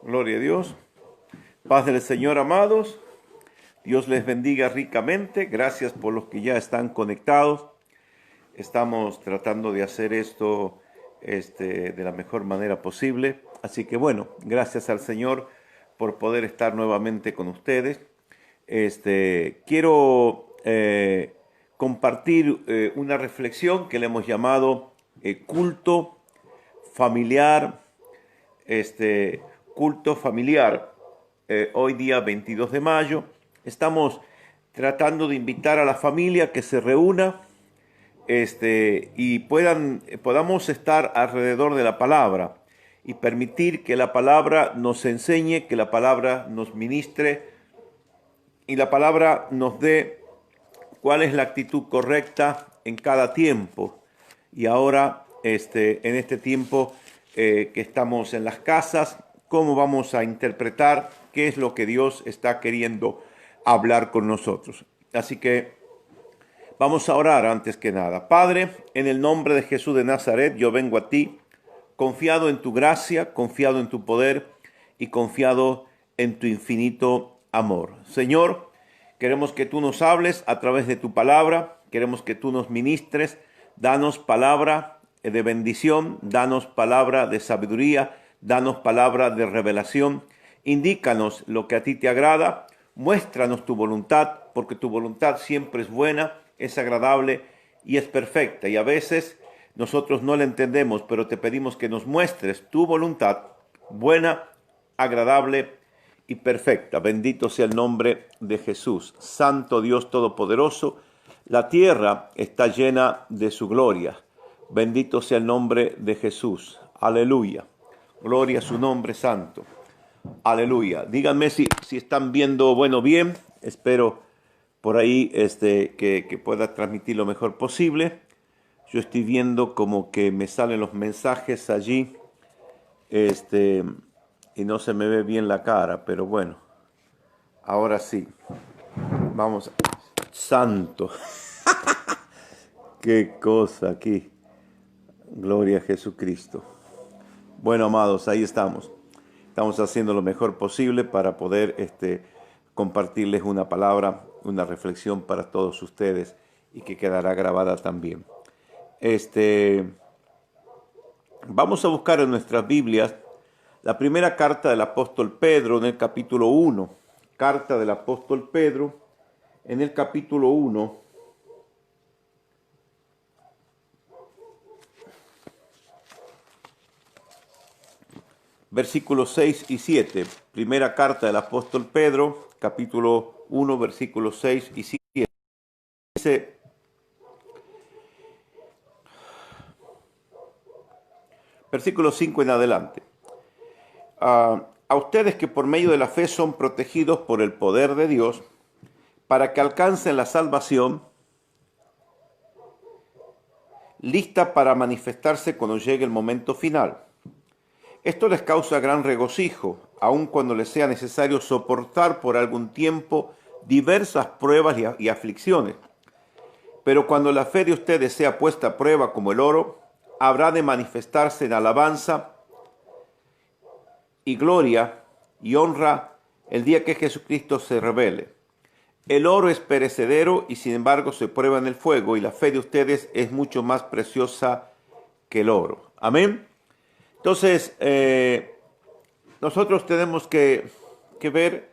Gloria a Dios. Paz del Señor, amados. Dios les bendiga ricamente. Gracias por los que ya están conectados. Estamos tratando de hacer esto de la mejor manera posible. Así que bueno, gracias al Señor por poder estar nuevamente con ustedes. Quiero compartir una reflexión que le hemos llamado culto familiar. Culto familiar. Hoy día 22 de mayo estamos tratando de invitar a la familia que se reúna y podamos estar alrededor de la palabra y permitir que la palabra nos enseñe, que la palabra nos ministre y la palabra nos dé cuál es la actitud correcta en cada tiempo. Y ahora, en este tiempo que estamos en las casas, cómo vamos a interpretar qué es lo que Dios está queriendo hablar con nosotros. Así que vamos a orar antes que nada. Padre, en el nombre de Jesús de Nazaret, yo vengo a ti, confiado en tu gracia, confiado en tu poder y confiado en tu infinito amor. Señor, queremos que tú nos hables a través de tu palabra, queremos que tú nos ministres, danos palabra de bendición, danos palabra de sabiduría, danos palabra de revelación, indícanos lo que a ti te agrada, muéstranos tu voluntad, porque tu voluntad siempre es buena, es agradable y es perfecta. Y a veces nosotros no la entendemos, pero te pedimos que nos muestres tu voluntad buena, agradable y perfecta. Bendito sea el nombre de Jesús. Santo Dios Todopoderoso, la tierra está llena de su gloria. Bendito sea el nombre de Jesús. Aleluya. Gloria a su nombre santo. Aleluya. Díganme si están viendo, bien. Espero por ahí que pueda transmitir lo mejor posible. Yo estoy viendo como que me salen los mensajes allí. Y no se me ve bien la cara, pero bueno. Ahora sí. Vamos. Santo. Qué cosa aquí. Gloria a Jesucristo. Bueno, amados, ahí estamos. Estamos haciendo lo mejor posible para poder compartirles una palabra, una reflexión para todos ustedes y que quedará grabada también. Vamos a buscar en nuestras Biblias la primera carta del apóstol Pedro en el capítulo 1. Carta del apóstol Pedro en el capítulo 1. Versículos 6 y 7. Primera carta del apóstol Pedro, capítulo 1, versículos 6 y 7. Dice: versículo 5 en adelante. A ustedes que por medio de la fe son protegidos por el poder de Dios, para que alcancen la salvación, lista para manifestarse cuando llegue el momento final. Esto les causa gran regocijo, aun cuando les sea necesario soportar por algún tiempo diversas pruebas y aflicciones. Pero cuando la fe de ustedes sea puesta a prueba como el oro, habrá de manifestarse en alabanza y gloria y honra el día que Jesucristo se revele. El oro es perecedero y sin embargo se prueba en el fuego, y la fe de ustedes es mucho más preciosa que el oro. Amén. Entonces, nosotros tenemos que ver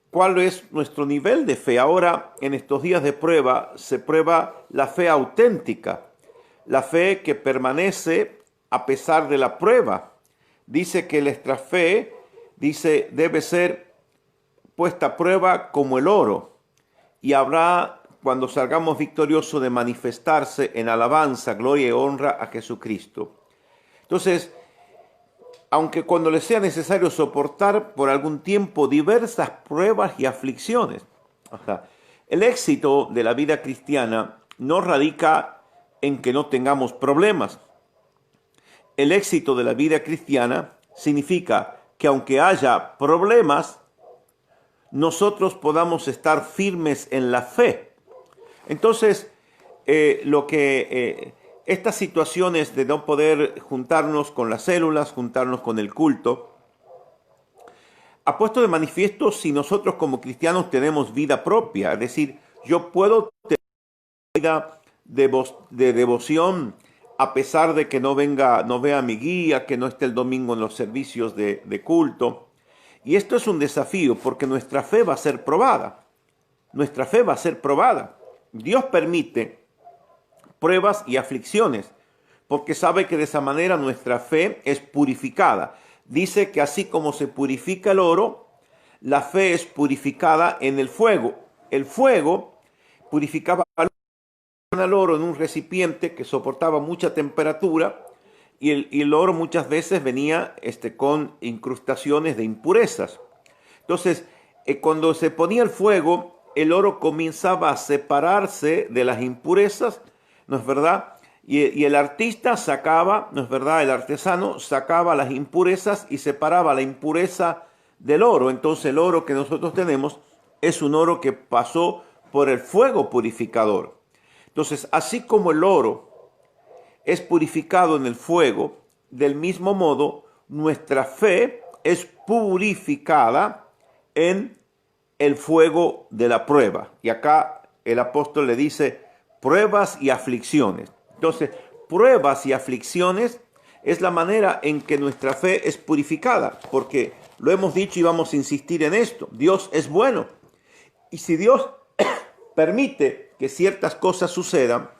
cuál es nuestro nivel de fe. Ahora, en estos días de prueba, se prueba la fe auténtica, la fe que permanece a pesar de la prueba. Dice que nuestra fe, debe ser puesta a prueba como el oro, y habrá, cuando salgamos victoriosos, de manifestarse en alabanza, gloria y honra a Jesucristo. Entonces, aunque cuando les sea necesario soportar por algún tiempo diversas pruebas y aflicciones, el éxito de la vida cristiana no radica en que no tengamos problemas. El éxito de la vida cristiana significa que aunque haya problemas, nosotros podamos estar firmes en la fe. Entonces, estas situaciones de no poder juntarnos con las células, juntarnos con el culto, ha puesto de manifiesto si nosotros como cristianos tenemos vida propia. Es decir, yo puedo tener vida de devoción a pesar de que no vea mi guía, que no esté el domingo en los servicios de culto. Y esto es un desafío porque nuestra fe va a ser probada. Nuestra fe va a ser probada. Dios permite pruebas y aflicciones porque sabe que de esa manera nuestra fe es purificada. Dice que así como se purifica el oro, la fe es purificada en el fuego. El fuego purificaba al oro en un recipiente que soportaba mucha temperatura y el oro muchas veces venía con incrustaciones de impurezas. Entonces, cuando se ponía el fuego, el oro comenzaba a separarse de las impurezas, ¿no es verdad? Y el artista sacaba, ¿no es verdad? El artesano sacaba las impurezas y separaba la impureza del oro. Entonces el oro que nosotros tenemos es un oro que pasó por el fuego purificador. Entonces, así como el oro es purificado en el fuego, del mismo modo, nuestra fe es purificada en el fuego de la prueba. Y acá el apóstol le dice pruebas y aflicciones. Entonces, pruebas y aflicciones es la manera en que nuestra fe es purificada, porque lo hemos dicho y vamos a insistir en esto. Dios es bueno. Y si Dios permite que ciertas cosas sucedan,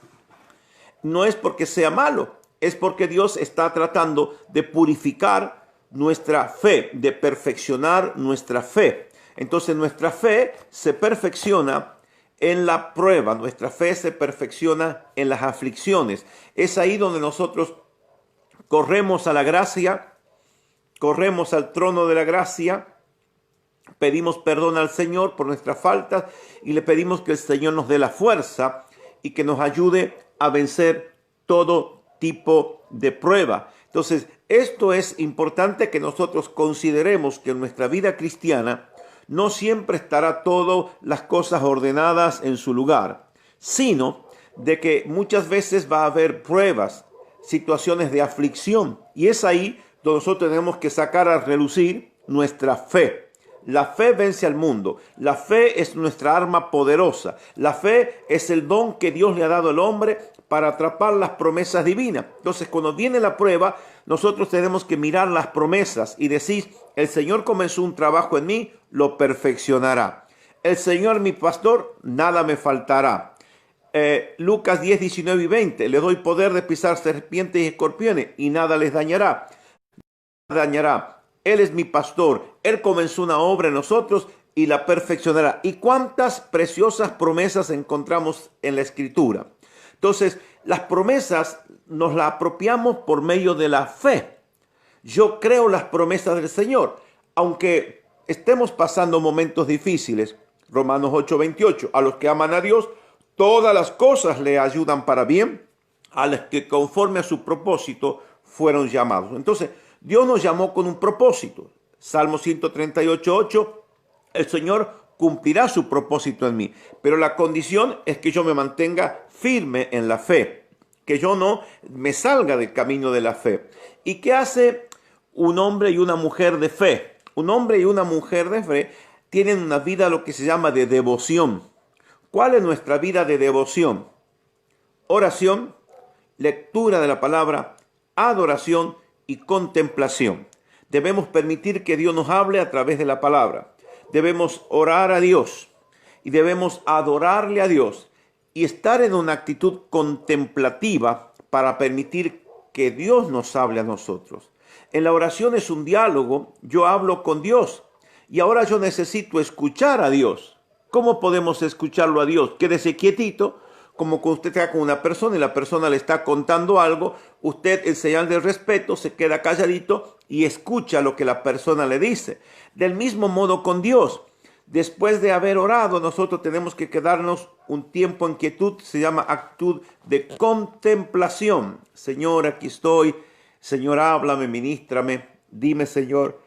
no es porque sea malo, es porque Dios está tratando de purificar nuestra fe, de perfeccionar nuestra fe. Entonces nuestra fe se perfecciona en la prueba, nuestra fe se perfecciona en las aflicciones. Es ahí donde nosotros corremos a la gracia, corremos al trono de la gracia, pedimos perdón al Señor por nuestras faltas y le pedimos que el Señor nos dé la fuerza y que nos ayude a vencer todo tipo de prueba. Entonces, esto es importante que nosotros consideremos que en nuestra vida cristiana no siempre estará todas las cosas ordenadas en su lugar, sino de que muchas veces va a haber pruebas, situaciones de aflicción, y es ahí donde nosotros tenemos que sacar a relucir nuestra fe. La fe vence al mundo. La fe es nuestra arma poderosa. La fe es el don que Dios le ha dado al hombre para atrapar las promesas divinas. Entonces, cuando viene la prueba, nosotros tenemos que mirar las promesas y decir, el Señor comenzó un trabajo en mí, lo perfeccionará. El Señor, mi pastor, nada me faltará. Lucas 10, 19 y 20, le doy poder de pisar serpientes y escorpiones y nada les dañará. Él es mi pastor, Él comenzó una obra en nosotros y la perfeccionará. ¿Y cuántas preciosas promesas encontramos en la Escritura? Entonces, las promesas nos las apropiamos por medio de la fe. Yo creo las promesas del Señor, aunque estemos pasando momentos difíciles. Romanos 8, 28, a los que aman a Dios, todas las cosas le ayudan para bien, a los que conforme a su propósito fueron llamados. Entonces, Dios nos llamó con un propósito. Salmo 138, 8, el Señor cumplirá su propósito en mí, pero la condición es que yo me mantenga firme en la fe, que yo no me salga del camino de la fe. ¿Y qué hace un hombre y una mujer de fe? Un hombre y una mujer de fe tienen una vida lo que se llama de devoción. ¿Cuál es nuestra vida de devoción? Oración, lectura de la palabra, adoración y contemplación. Debemos permitir que Dios nos hable a través de la palabra. Debemos orar a Dios y debemos adorarle a Dios y estar en una actitud contemplativa para permitir que Dios nos hable a nosotros. En la oración es un diálogo, yo hablo con Dios y ahora yo necesito escuchar a Dios. ¿Cómo podemos escucharlo a Dios? Quédese quietito, como cuando usted está con una persona y la persona le está contando algo, usted en señal de respeto se queda calladito y escucha lo que la persona le dice. Del mismo modo con Dios. Después de haber orado, nosotros tenemos que quedarnos un tiempo en quietud, se llama actitud de contemplación. Señor, aquí estoy. Señor, háblame, ministrame. Dime, Señor,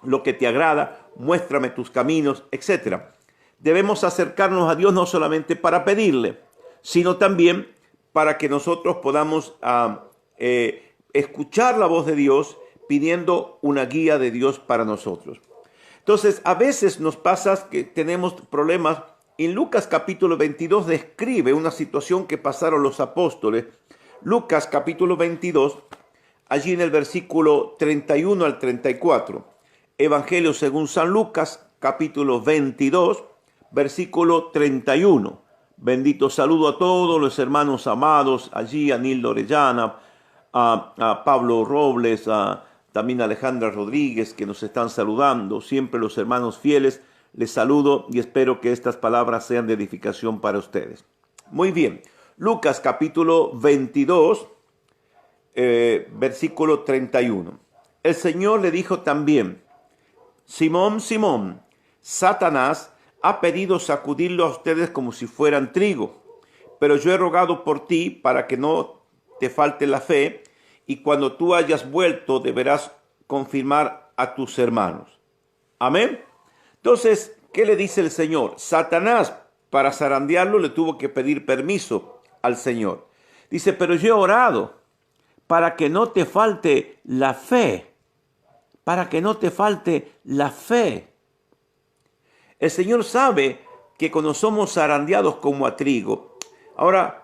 lo que te agrada, muéstrame tus caminos, etc. Debemos acercarnos a Dios no solamente para pedirle, sino también para que nosotros podamos escuchar la voz de Dios, pidiendo una guía de Dios para nosotros. Entonces, a veces nos pasa que tenemos problemas. En Lucas capítulo 22 describe una situación que pasaron los apóstoles. Lucas capítulo 22, allí en el versículo 31 al 34. Evangelio según San Lucas capítulo 22, versículo 31. Bendito saludo a todos los hermanos amados, allí a Nildo Orellana, a Pablo Robles, también a Alejandra Rodríguez, que nos están saludando. Siempre los hermanos fieles, les saludo y espero que estas palabras sean de edificación para ustedes. Muy bien, Lucas capítulo 22, versículo 31. El Señor le dijo también: Simón, Simón, Satanás ha pedido sacudirlo a ustedes como si fueran trigo, pero yo he rogado por ti para que no te falte la fe, y cuando tú hayas vuelto deberás confirmar a tus hermanos. Amén. Entonces, ¿qué le dice el Señor? Satanás, para zarandearlo, le tuvo que pedir permiso al Señor. Dice, pero yo he orado para que no te falte la fe, para que no te falte la fe. El Señor sabe que cuando somos zarandeados como a trigo. Ahora,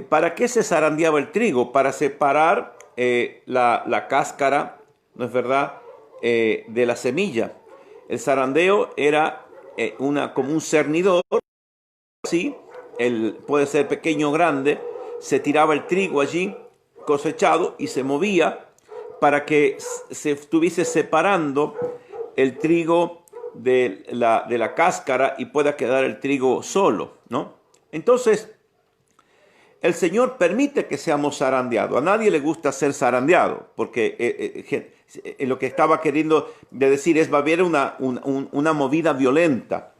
¿para qué se zarandeaba el trigo? Para separar la cáscara, ¿no es verdad?, de la semilla. El zarandeo era como un cernidor, ¿sí? Puede ser pequeño o grande. Se tiraba el trigo allí cosechado y se movía para que se estuviese separando el trigo de la cáscara y pueda quedar el trigo solo, ¿no? Entonces, el Señor permite que seamos zarandeados. A nadie le gusta ser zarandeado, porque lo que estaba queriendo decir es va a haber una movida violenta.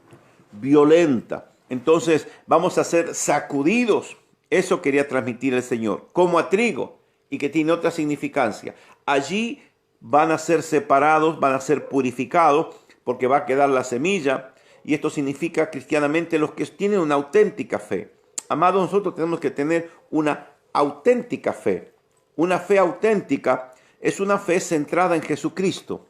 Entonces vamos a ser sacudidos. Eso quería transmitir el Señor, como a trigo, y que tiene otra significancia. Allí van a ser separados, van a ser purificados, porque va a quedar la semilla, y esto significa cristianamente los que tienen una auténtica fe. Amados, nosotros tenemos que tener una auténtica fe. Una fe auténtica es una fe centrada en Jesucristo.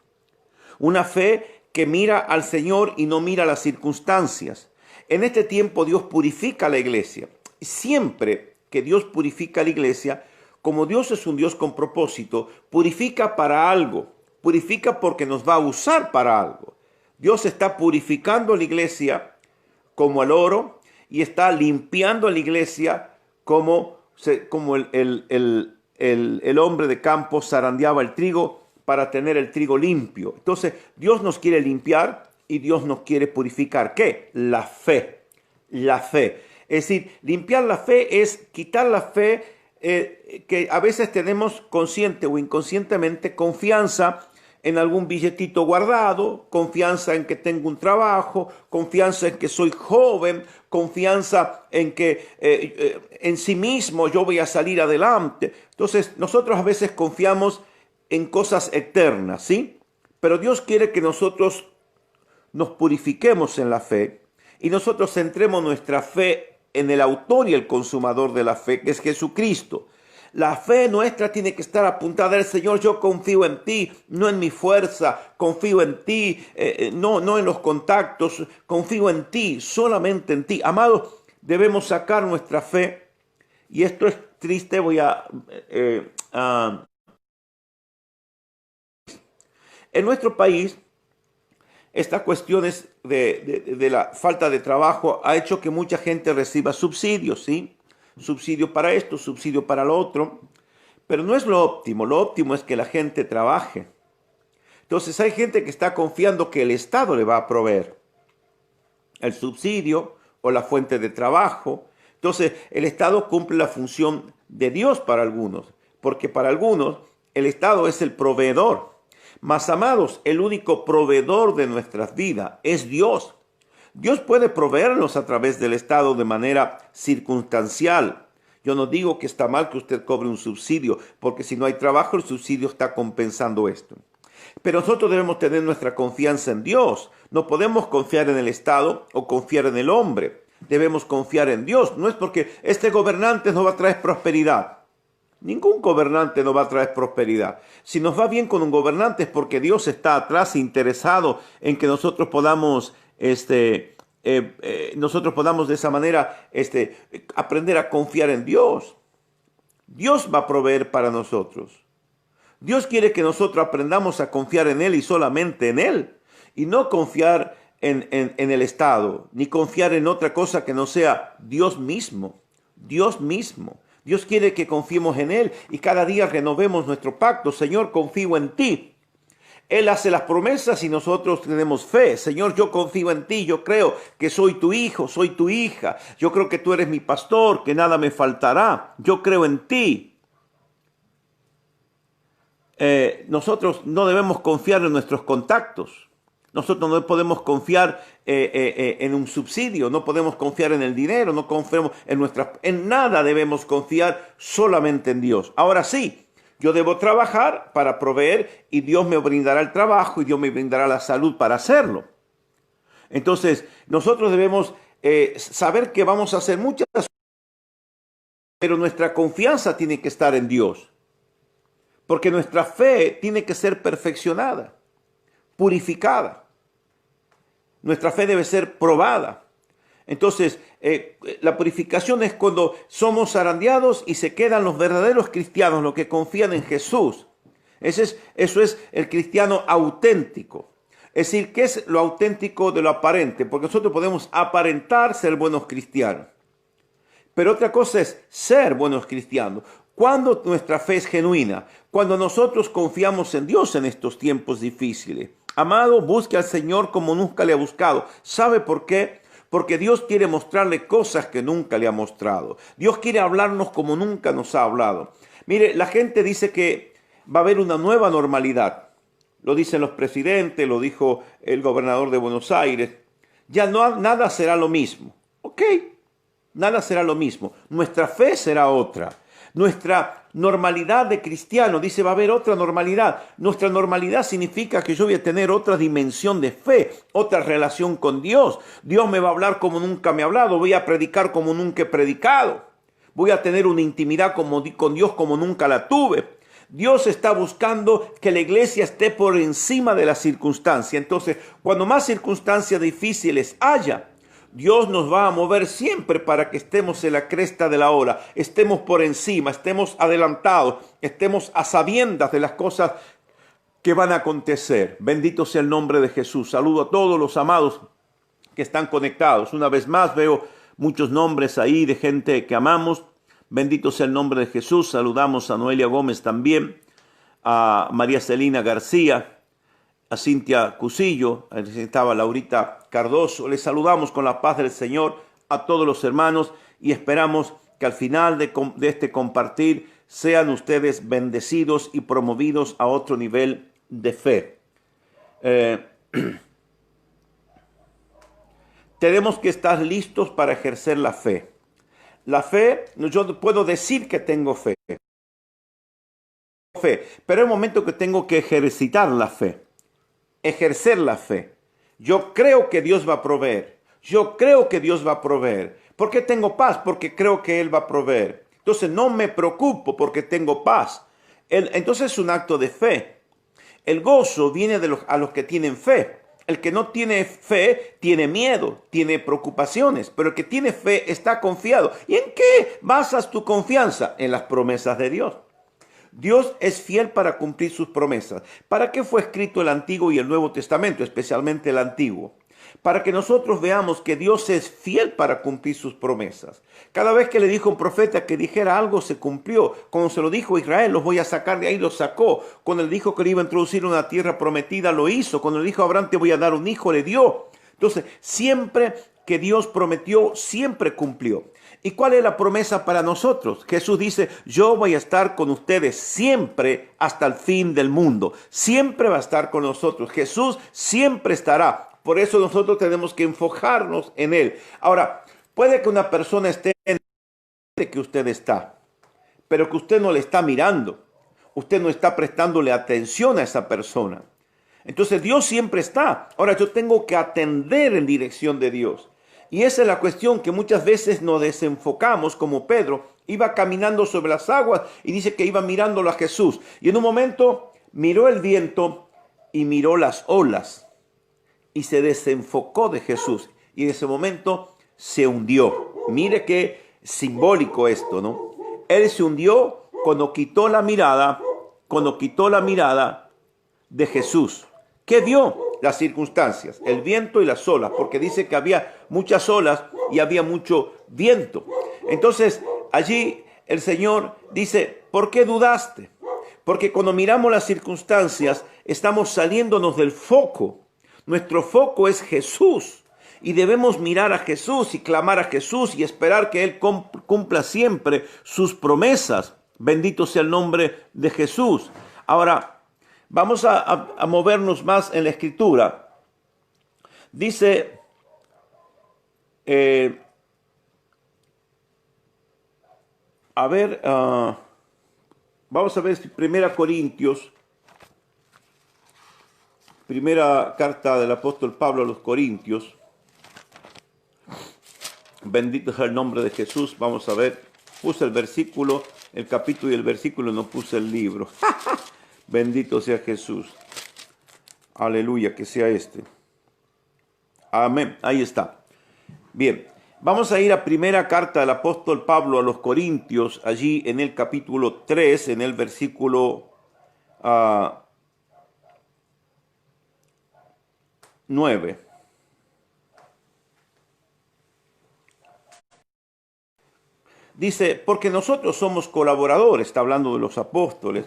Una fe que mira al Señor y no mira las circunstancias. En este tiempo Dios purifica a la iglesia. Siempre que Dios purifica a la iglesia, como Dios es un Dios con propósito, purifica para algo. Purifica porque nos va a usar para algo. Dios está purificando a la iglesia como el oro, y está limpiando a la iglesia como el hombre de campo zarandeaba el trigo para tener el trigo limpio. Entonces, Dios nos quiere limpiar y Dios nos quiere purificar. ¿Qué? La fe. La fe. Es decir, limpiar la fe es quitar la fe que a veces tenemos consciente o inconscientemente confianza en algún billetito guardado, confianza en que tengo un trabajo, confianza en que soy joven, confianza en que en sí mismo yo voy a salir adelante. Entonces, nosotros a veces confiamos en cosas eternas, ¿sí? Pero Dios quiere que nosotros nos purifiquemos en la fe y nosotros centremos nuestra fe en el autor y el consumador de la fe, que es Jesucristo. La fe nuestra tiene que estar apuntada al Señor. Yo confío en ti, no en mi fuerza, confío en ti, no en los contactos, confío en ti, solamente en ti. Amados, debemos sacar nuestra fe, y esto es triste, en nuestro país, estas cuestiones de la falta de trabajo ha hecho que mucha gente reciba subsidios, ¿sí? Subsidio para esto, subsidio para lo otro, pero no es lo óptimo es que la gente trabaje. Entonces hay gente que está confiando que el Estado le va a proveer el subsidio o la fuente de trabajo. Entonces el Estado cumple la función de Dios para algunos, porque para algunos el Estado es el proveedor. Mas, amados, el único proveedor de nuestras vidas es Dios. Dios puede proveernos a través del Estado de manera circunstancial. Yo no digo que está mal que usted cobre un subsidio, porque si no hay trabajo, el subsidio está compensando esto. Pero nosotros debemos tener nuestra confianza en Dios. No podemos confiar en el Estado o confiar en el hombre. Debemos confiar en Dios. No es porque este gobernante nos va a traer prosperidad. Ningún gobernante nos va a traer prosperidad. Si nos va bien con un gobernante es porque Dios está atrás interesado en que nosotros podamos, de esa manera aprender a confiar en Dios. Dios va a proveer para nosotros. Dios quiere que nosotros aprendamos a confiar en Él y solamente en Él. Y no confiar en el Estado, ni confiar en otra cosa que no sea Dios mismo. Dios mismo. Dios quiere que confiemos en Él y cada día renovemos nuestro pacto. Señor, confío en ti. Él hace las promesas y nosotros tenemos fe. Señor, yo confío en ti, yo creo que soy tu hijo, soy tu hija. Yo creo que tú eres mi pastor, que nada me faltará. Yo creo en ti. Nosotros no debemos confiar en nuestros contactos. Nosotros no podemos confiar en un subsidio, no podemos confiar en el dinero, no confiamos en nada debemos confiar, solamente en Dios. Ahora sí, yo debo trabajar para proveer y Dios me brindará el trabajo y Dios me brindará la salud para hacerlo. Entonces, nosotros debemos saber que vamos a hacer muchas cosas, pero nuestra confianza tiene que estar en Dios. Porque nuestra fe tiene que ser perfeccionada, purificada. Nuestra fe debe ser probada. Entonces, la purificación es cuando somos zarandeados y se quedan los verdaderos cristianos, los que confían en Jesús. Eso es el cristiano auténtico. Es decir, ¿qué es lo auténtico de lo aparente? Porque nosotros podemos aparentar ser buenos cristianos. Pero otra cosa es ser buenos cristianos. Cuando nuestra fe es genuina, cuando nosotros confiamos en Dios en estos tiempos difíciles. Amado, busque al Señor como nunca le ha buscado. ¿Sabe por qué? Porque Dios quiere mostrarle cosas que nunca le ha mostrado. Dios quiere hablarnos como nunca nos ha hablado. Mire, la gente dice que va a haber una nueva normalidad. Lo dicen los presidentes, lo dijo el gobernador de Buenos Aires. Ya nada será lo mismo. Ok, nada será lo mismo. Nuestra fe será otra. Nuestra normalidad de cristiano, dice, va a haber otra normalidad. Nuestra normalidad significa que yo voy a tener otra dimensión de fe, otra relación con Dios. Dios me va a hablar como nunca me ha hablado, voy a predicar como nunca he predicado. Voy a tener una intimidad con Dios como nunca la tuve. Dios está buscando que la iglesia esté por encima de la circunstancia. Entonces, cuando más circunstancias difíciles haya, Dios nos va a mover siempre para que estemos en la cresta de la ola, estemos por encima, estemos adelantados, estemos a sabiendas de las cosas que van a acontecer. Bendito sea el nombre de Jesús. Saludo a todos los amados que están conectados. Una vez más veo muchos nombres ahí de gente que amamos. Bendito sea el nombre de Jesús. Saludamos a Noelia Gómez también, a María Celina García, a Cintia Cusillo, estaba Laurita Cardoso. Les saludamos con la paz del Señor a todos los hermanos y esperamos que al final de este compartir sean ustedes bendecidos y promovidos a otro nivel de fe. Tenemos que estar listos para ejercer la fe. La fe, yo puedo decir que tengo fe, pero hay un momento que tengo que ejercitar la fe. Ejercer la fe. Yo creo que Dios va a proveer. Yo creo que Dios va a proveer. ¿Por qué tengo paz? Porque creo que Él va a proveer. Entonces no me preocupo porque tengo paz. Entonces es un acto de fe. El gozo viene a los que tienen fe. El que no tiene fe tiene miedo, tiene preocupaciones, pero el que tiene fe está confiado. ¿Y en qué basas tu confianza? En las promesas de Dios. Dios es fiel para cumplir sus promesas. ¿Para qué fue escrito el Antiguo y el Nuevo Testamento, especialmente el Antiguo? Para que nosotros veamos que Dios es fiel para cumplir sus promesas. Cada vez que le dijo a un profeta que dijera algo, se cumplió. Cuando se lo dijo a Israel, los voy a sacar de ahí, los sacó. Cuando le dijo que le iba a introducir una tierra prometida, lo hizo. Cuando le dijo a Abraham, te voy a dar un hijo, le dio. Entonces, siempre que Dios prometió, siempre cumplió. ¿Y cuál es la promesa para nosotros? Jesús dice, yo voy a estar con ustedes siempre hasta el fin del mundo. Siempre va a estar con nosotros. Jesús siempre estará. Por eso nosotros tenemos que enfocarnos en Él. Ahora, puede que una persona esté en el que usted está, pero que usted no le está mirando. Usted no está prestándole atención a esa persona. Entonces Dios siempre está. Ahora yo tengo que atender en dirección de Dios. Y esa es la cuestión que muchas veces nos desenfocamos como Pedro Iba caminando sobre las aguas y dice que iba mirándolo a Jesús. Y en un momento miró el viento y miró las olas y se desenfocó de Jesús. Y en ese momento se hundió. Mire qué simbólico esto, ¿no? Él se hundió cuando quitó la mirada de Jesús. ¿Qué vio? Las circunstancias, el viento y las olas, porque dice que había muchas olas y había mucho viento. Entonces, allí el Señor dice, ¿por qué dudaste? Porque cuando miramos las circunstancias, estamos saliéndonos del foco. Nuestro foco es Jesús. Y debemos mirar a Jesús y clamar a Jesús y esperar que Él cumpla siempre sus promesas. Bendito sea el nombre de Jesús. Ahora, vamos a movernos más en la Escritura. Dice, vamos a ver 1 Corintios, primera carta del apóstol Pablo a los Corintios. Bendito sea el nombre de Jesús. Vamos a ver, puse el versículo, el capítulo y el versículo, no puse el libro. Bendito sea Jesús. Aleluya, que sea este. Amén, ahí está. Bien, vamos a ir a primera carta del apóstol Pablo a los Corintios, allí en el capítulo 3, en el versículo 9. Dice, porque nosotros somos colaboradores, está hablando de los apóstoles,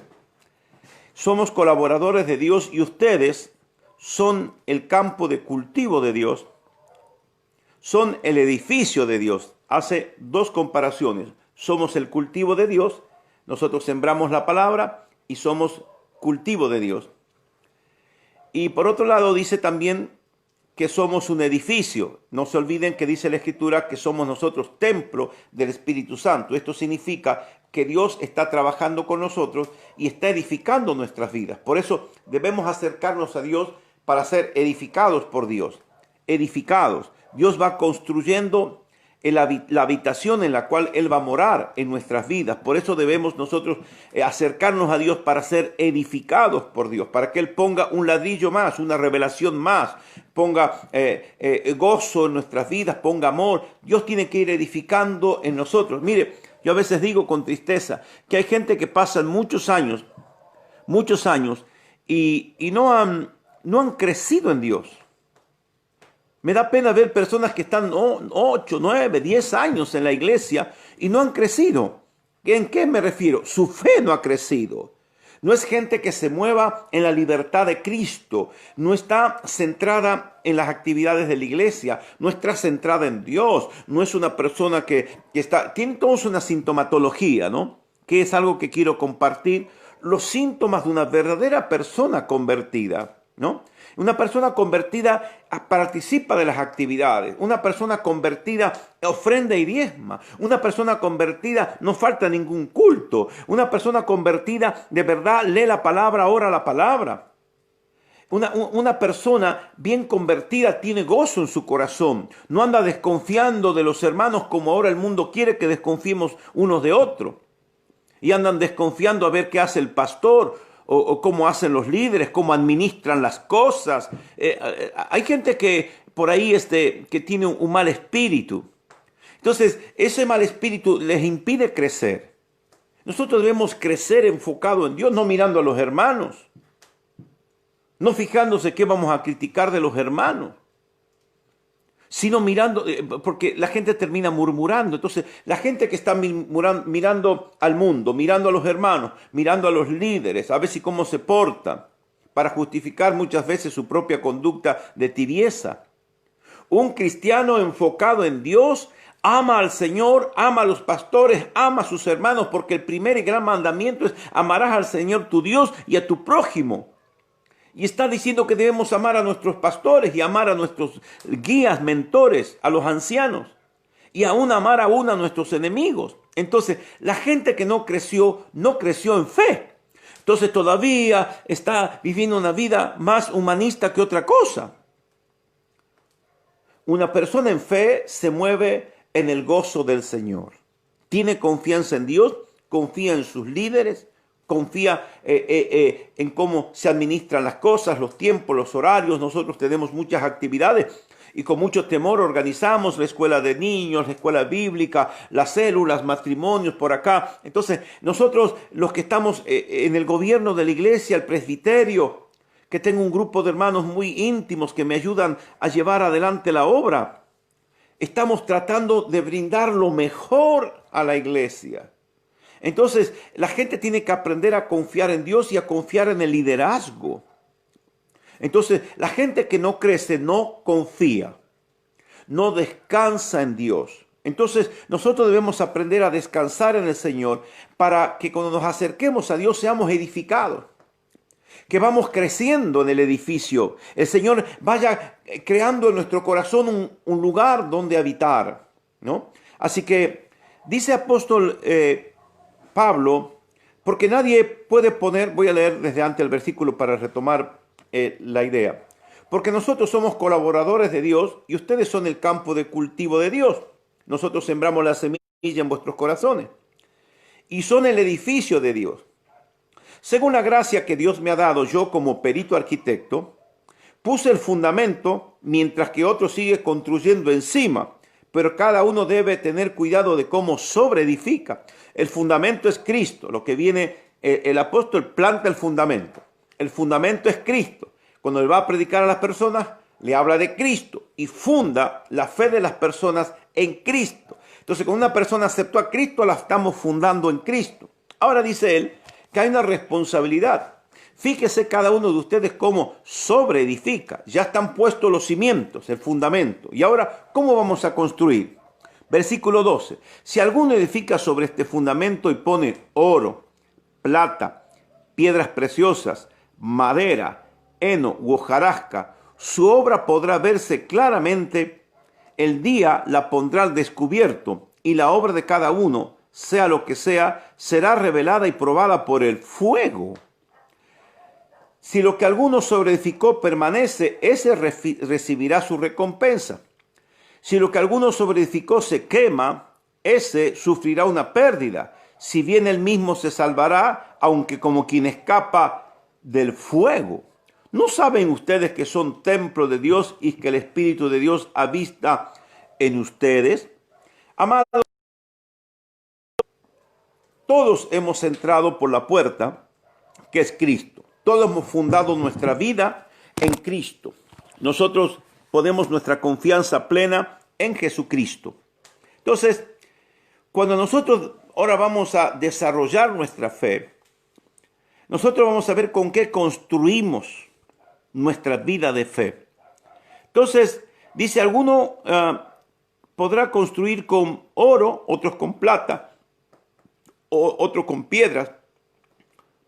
somos colaboradores de Dios y ustedes son el campo de cultivo de Dios, son el edificio de Dios. Hace dos comparaciones, somos el cultivo de Dios, nosotros sembramos la palabra y somos cultivo de Dios. Y por otro lado dice también que somos un edificio. No se olviden que dice la Escritura que somos nosotros templo del Espíritu Santo. Esto significa que Dios está trabajando con nosotros y está edificando nuestras vidas. Por eso debemos acercarnos a Dios para ser edificados por Dios. Edificados. Dios va construyendo la habitación en la cual Él va a morar en nuestras vidas. Por eso debemos nosotros acercarnos a Dios para ser edificados por Dios, para que Él ponga un ladrillo más, una revelación más, ponga gozo en nuestras vidas, ponga amor. Dios tiene que ir edificando en nosotros. Mire, yo a veces digo con tristeza que hay gente que pasan muchos años y no han crecido en Dios. Me da pena ver personas que están 8, 9, 10 años en la iglesia y no han crecido. ¿En qué me refiero? Su fe no ha crecido. No es gente que se mueva en la libertad de Cristo. No está centrada en las actividades de la iglesia. No está centrada en Dios. No es una persona que está... Tiene todos una sintomatología, ¿no? Que es algo que quiero compartir. Los síntomas de una verdadera persona convertida, ¿no? Una persona convertida participa de las actividades. Una persona convertida ofrenda y diezma. Una persona convertida no falta ningún culto. Una persona convertida de verdad lee la palabra, ora la palabra. Una persona bien convertida tiene gozo en su corazón. No anda desconfiando de los hermanos como ahora el mundo quiere que desconfiemos unos de otros. Y andan desconfiando a ver qué hace el pastor o cómo hacen los líderes, cómo administran las cosas. Hay gente que por ahí que tiene un mal espíritu. Entonces, ese mal espíritu les impide crecer. Nosotros debemos crecer enfocado en Dios, no mirando a los hermanos, no fijándose qué vamos a criticar de los hermanos, sino mirando, porque la gente termina murmurando. Entonces, la gente que está mirando al mundo, mirando a los hermanos, mirando a los líderes, a ver si cómo se portan, para justificar muchas veces su propia conducta de tibieza. Un cristiano enfocado en Dios ama al Señor, ama a los pastores, ama a sus hermanos, porque el primer y gran mandamiento es amarás al Señor tu Dios y a tu prójimo. Y está diciendo que debemos amar a nuestros pastores y amar a nuestros guías, mentores, a los ancianos. Y aún amar a nuestros enemigos. Entonces, la gente que no creció en fe. Entonces todavía está viviendo una vida más humanista que otra cosa. Una persona en fe se mueve en el gozo del Señor. tiene confianza en Dios, confía en sus líderes, confía en cómo se administran las cosas, los tiempos, los horarios. Nosotros tenemos muchas actividades y con mucho temor organizamos la escuela de niños, la escuela bíblica, las células, matrimonios por acá. Entonces, nosotros los que estamos en el gobierno de la iglesia, el presbiterio, que tengo un grupo de hermanos muy íntimos que me ayudan a llevar adelante la obra, estamos tratando de brindar lo mejor a la iglesia. Entonces, la gente tiene que aprender a confiar en Dios y a confiar en el liderazgo. Entonces, la gente que no crece, no confía, no descansa en Dios. Entonces, nosotros debemos aprender a descansar en el Señor para que cuando nos acerquemos a Dios seamos edificados, que vamos creciendo en el edificio. El Señor vaya creando en nuestro corazón un lugar donde habitar, ¿no? Así que dice apóstol Pablo, porque nadie puede poner, voy a leer desde antes el versículo para retomar la idea. Porque nosotros somos colaboradores de Dios y ustedes son el campo de cultivo de Dios. Nosotros sembramos la semilla en vuestros corazones y son el edificio de Dios. Según la gracia que Dios me ha dado, yo como perito arquitecto, puse el fundamento mientras que otro sigue construyendo encima. Pero cada uno debe tener cuidado de cómo sobreedifica. El fundamento es Cristo. Lo que viene, el apóstol planta el fundamento. El fundamento es Cristo. Cuando él va a predicar a las personas, le habla de Cristo y funda la fe de las personas en Cristo. Entonces, cuando una persona aceptó a Cristo, la estamos fundando en Cristo. Ahora dice él que hay una responsabilidad. Fíjese cada uno de ustedes cómo sobreedifica. Ya están puestos los cimientos, el fundamento. Y ahora, ¿cómo vamos a construir? Versículo 12. Si alguno edifica sobre este fundamento y pone oro, plata, piedras preciosas, madera, heno u hojarasca, su obra podrá verse claramente. El día la pondrá al descubierto y la obra de cada uno, sea lo que sea, será revelada y probada por el fuego. Si lo que alguno sobreedificó permanece, ese recibirá su recompensa. Si lo que alguno sobreedificó se quema, ese sufrirá una pérdida. Si bien él mismo se salvará, aunque como quien escapa del fuego. ¿No saben ustedes que son templo de Dios y que el Espíritu de Dios habita en ustedes? Amados, todos hemos entrado por la puerta, que es Cristo. Todos hemos fundado nuestra vida en Cristo. Nosotros ponemos nuestra confianza plena en Jesucristo. Entonces, cuando nosotros ahora vamos a desarrollar nuestra fe, nosotros vamos a ver con qué construimos nuestra vida de fe. Entonces, dice, alguno podrá construir con oro, otros con plata, otros con piedras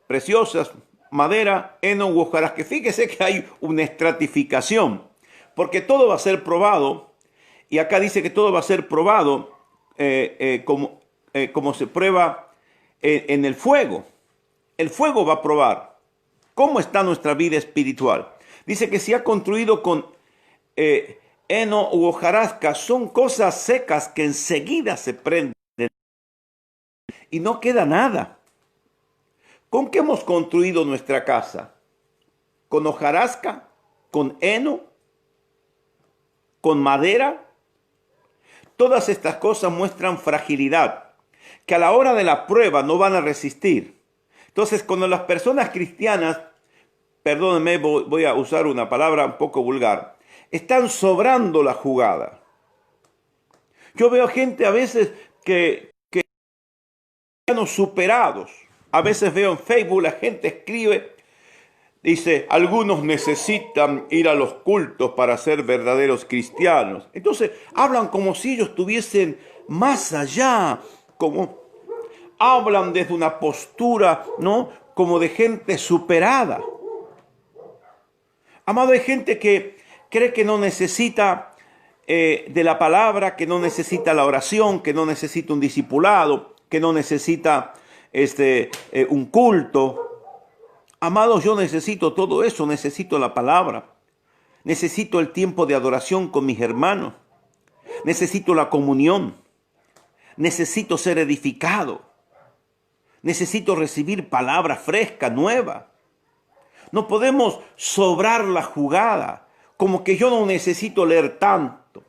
preciosas, madera, heno u hojarasca. Fíjese que hay una estratificación, porque todo va a ser probado, y acá dice que todo va a ser probado como se prueba en el fuego. El fuego va a probar cómo está nuestra vida espiritual. Dice que si ha construido con heno u hojarasca, son cosas secas que enseguida se prenden y no queda nada. ¿Con qué hemos construido nuestra casa? ¿Con hojarasca? ¿Con heno? ¿Con madera? Todas estas cosas muestran fragilidad, que a la hora de la prueba no van a resistir. Entonces, cuando las personas cristianas, perdónenme, voy a usar una palabra un poco vulgar, están sobrando la jugada. Yo veo gente a veces que están superados. A veces veo en Facebook, la gente escribe, dice, algunos necesitan ir a los cultos para ser verdaderos cristianos. Entonces, hablan como si ellos estuviesen más allá, como hablan desde una postura, ¿no? Como de gente superada. Amado, hay gente que cree que no necesita de la palabra, que no necesita la oración, que no necesita un discipulado, que no necesita un culto. Amados, yo necesito todo eso, necesito la palabra, necesito el tiempo de adoración con mis hermanos, necesito la comunión. Necesito ser edificado. Necesito recibir palabra fresca, nueva. No podemos sobrar la jugada, como que yo no necesito leer tanto.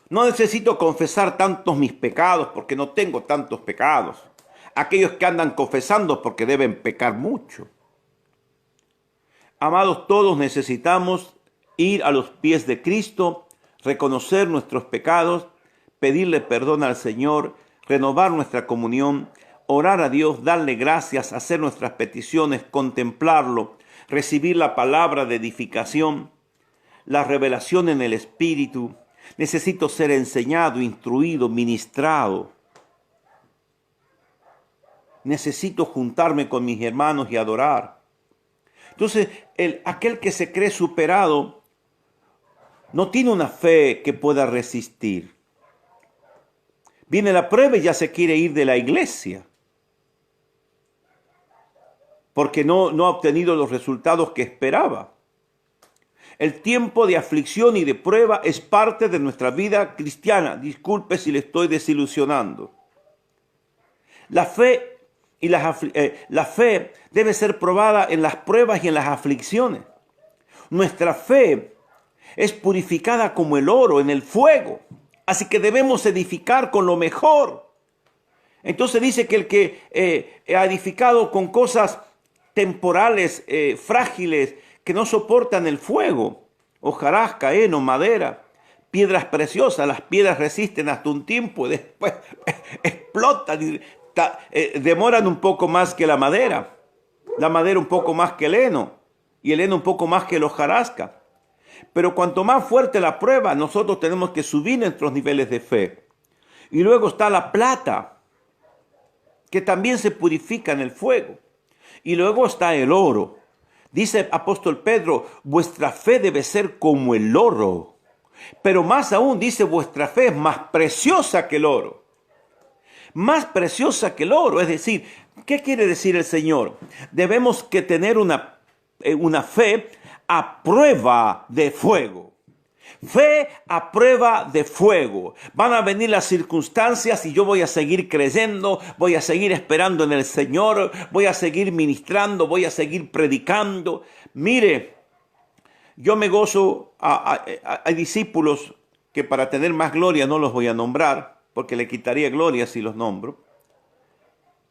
No necesito confesar tantos mis pecados porque no tengo tantos pecados. Aquellos que andan confesando porque deben pecar mucho. Amados, todos necesitamos ir a los pies de Cristo, reconocer nuestros pecados, pedirle perdón al Señor, renovar nuestra comunión, orar a Dios, darle gracias, hacer nuestras peticiones, contemplarlo, recibir la palabra de edificación, la revelación en el Espíritu. Necesito ser enseñado, instruido, ministrado. Necesito juntarme con mis hermanos y adorar. Entonces, aquel que se cree superado no tiene una fe que pueda resistir. Viene la prueba y ya se quiere ir de la iglesia, porque no ha obtenido los resultados que esperaba. El tiempo de aflicción y de prueba es parte de nuestra vida cristiana. Disculpe si le estoy desilusionando. La fe debe ser probada en las pruebas y en las aflicciones. Nuestra fe es purificada como el oro en el fuego. Así que debemos edificar con lo mejor. Entonces dice que el que ha edificado con cosas temporales, frágiles, que no soportan el fuego, hojarasca, heno, madera, piedras preciosas, las piedras resisten hasta un tiempo y después explotan y demoran un poco más que la madera un poco más que el heno y el heno un poco más que la hojarasca. Pero cuanto más fuerte la prueba, nosotros tenemos que subir nuestros niveles de fe. Y luego está la plata, que también se purifica en el fuego. Y luego está el oro. Dice el apóstol Pedro, vuestra fe debe ser como el oro. Pero más aún dice, vuestra fe es más preciosa que el oro. Más preciosa que el oro. Es decir, ¿qué quiere decir el Señor? Debemos que tener una fe a prueba de fuego. Fe a prueba de fuego. Van a venir las circunstancias y yo voy a seguir creyendo, voy a seguir esperando en el Señor, voy a seguir ministrando, voy a seguir predicando. Mire, yo me gozo, hay discípulos que para tener más gloria no los voy a nombrar, porque le quitaría gloria si los nombro.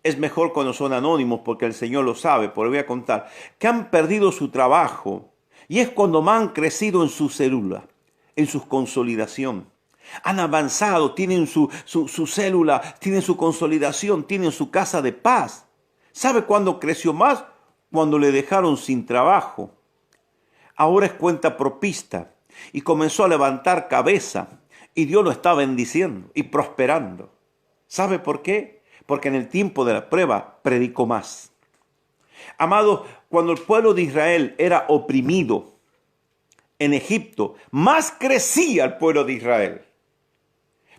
Es mejor cuando son anónimos porque el Señor lo sabe, pero voy a contar, que han perdido su trabajo y es cuando más han crecido en su célula, en su consolidación. Han avanzado, tienen su célula, tienen su consolidación, tienen su casa de paz. ¿Sabe cuándo creció más? Cuando le dejaron sin trabajo. Ahora es cuenta propista y comenzó a levantar cabeza y Dios lo está bendiciendo y prosperando. ¿Sabe por qué? Porque en el tiempo de la prueba predicó más. Amados, cuando el pueblo de Israel era oprimido en Egipto, más crecía el pueblo de Israel.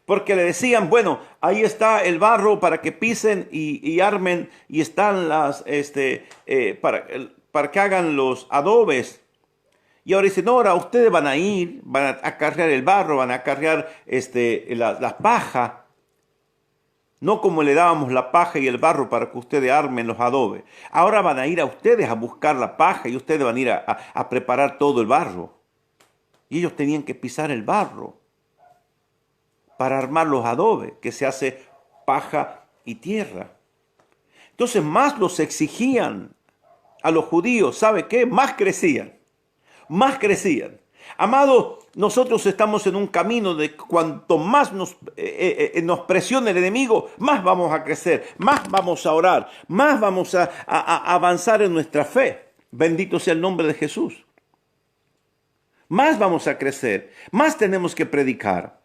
Porque le decían, bueno, ahí está el barro para que pisen y armen, y están las, para que hagan los adobes. Y ahora dicen, no, ahora ustedes van a ir, van a acarrear el barro, van a acarrear la paja. No como le dábamos la paja y el barro para que ustedes armen los adobes. Ahora van a ir a ustedes a buscar la paja y ustedes van a ir a preparar todo el barro. Y ellos tenían que pisar el barro para armar los adobes, que se hace paja y tierra. Entonces más los exigían a los judíos. ¿Sabe qué? Más crecían. Más crecían. Amados, nosotros estamos en un camino de cuanto más nos presione el enemigo, más vamos a crecer, más vamos a orar, más vamos a avanzar en nuestra fe. Bendito sea el nombre de Jesús. Más vamos a crecer, más tenemos que predicar.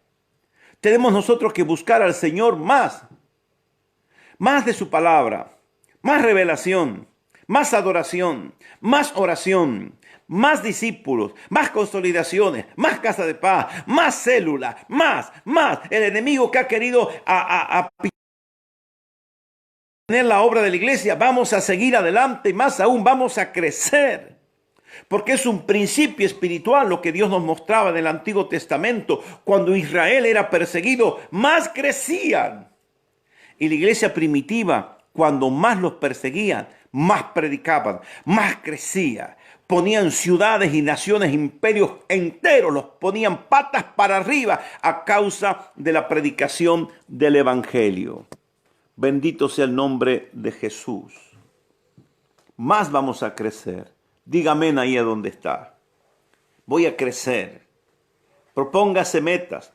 Tenemos nosotros que buscar al Señor más de su palabra, más revelación, más adoración, más oración, más discípulos, más consolidaciones, más casa de paz, más célula, más. El enemigo que ha querido tener la obra de la iglesia, vamos a seguir adelante y más aún vamos a crecer. Porque es un principio espiritual lo que Dios nos mostraba en el Antiguo Testamento. Cuando Israel era perseguido, más crecían. Y la iglesia primitiva, cuando más los perseguían, más predicaban, más crecía. Ponían ciudades y naciones, imperios enteros, los ponían patas para arriba a causa de la predicación del Evangelio. Bendito sea el nombre de Jesús. Más vamos a crecer. Dígame ahí a donde está. Voy a crecer. Propóngase metas.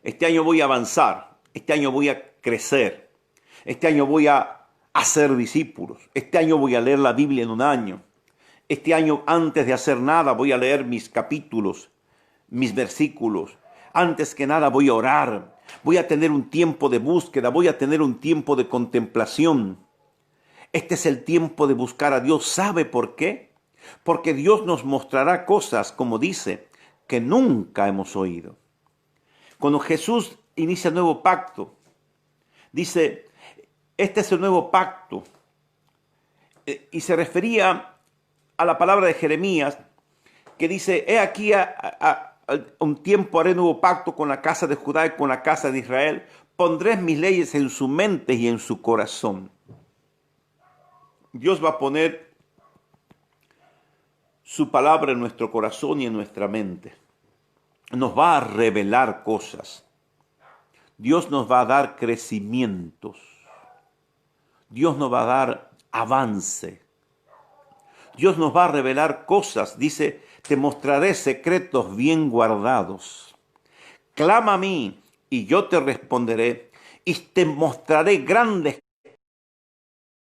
Este año voy a avanzar. Este año voy a crecer. Este año voy a hacer discípulos. Este año voy a leer la Biblia en un año. Este año, antes de hacer nada, voy a leer mis capítulos, mis versículos. Antes que nada voy a orar. Voy a tener un tiempo de búsqueda. Voy a tener un tiempo de contemplación. Este es el tiempo de buscar a Dios. ¿Sabe por qué? Porque Dios nos mostrará cosas, como dice, que nunca hemos oído. Cuando Jesús inicia el nuevo pacto, dice, este es el nuevo pacto. Y se refería a la palabra de Jeremías, que dice, he aquí a un tiempo haré nuevo pacto con la casa de Judá y con la casa de Israel. Pondré mis leyes en su mente y en su corazón. Dios va a poner su palabra en nuestro corazón y en nuestra mente. Nos va a revelar cosas. Dios nos va a dar crecimientos. Dios nos va a dar avance. Dios nos va a revelar cosas. Dice, te mostraré secretos bien guardados. Clama a mí y yo te responderé y te mostraré grandes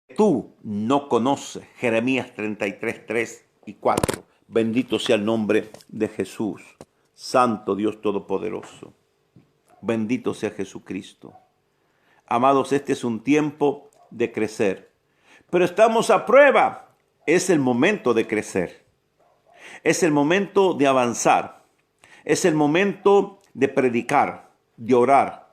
que tú no conoces. Jeremías 33, 3 y 4. Bendito sea el nombre de Jesús. Santo Dios Todopoderoso. Bendito sea Jesucristo. Amados, este es un tiempo de crecer. Pero estamos a prueba. Es el momento de crecer. Es el momento de avanzar. Es el momento de predicar, de orar.